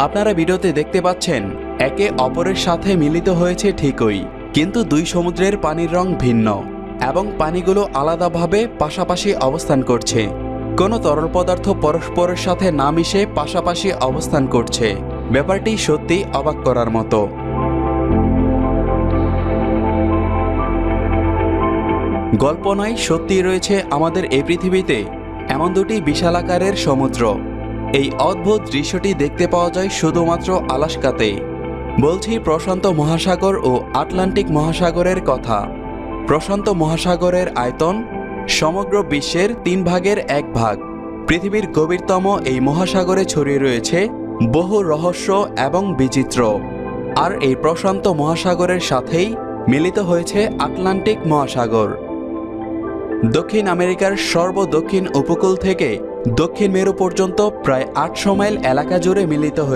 আপনারা ভিডিওতে দেখতে পাচ্ছেন একে অপরের সাথে মিলিত হয়েছে ঠিকই, কিন্তু দুই সমুদ্রের পানির রং ভিন্ন এবং পানিগুলো আলাদাভাবে পাশাপাশি অবস্থান করছে। কোনো তরল পদার্থ পরস্পরের সাথে না মিশে পাশাপাশি অবস্থান করছে। ব্যাপারটি সত্যি অবাক করার মতো। গল্প নয়, সত্যি রয়েছে আমাদের এই পৃথিবীতে এমন দুটি বিশাল আকারের সমুদ্র। এই অদ্ভুত দৃশ্যটি দেখতে পাওয়া যায় শুধুমাত্র আলাস্কাতে। বলছি প্রশান্ত মহাসাগর ও আটলান্টিক মহাসাগরের কথা। প্রশান্ত মহাসাগরের আয়তন সমগ্র বিশ্বের 3 ভাগের 1 ভাগ। পৃথিবীর গভীরতম এই মহাসাগরে ছড়িয়ে রয়েছে বহু রহস্য এবং বিচিত্র। আর এই প্রশান্ত মহাসাগরের সাথেই মিলিত হয়েছে আটলান্টিক মহাসাগর। দক্ষিণ আমেরিকার সর্বদক্ষিণ উপকূল থেকে দক্ষিণ মেরু পর্যন্ত প্রায় 800 মাইল এলাকা জুড়ে মিলিত হয়েছে।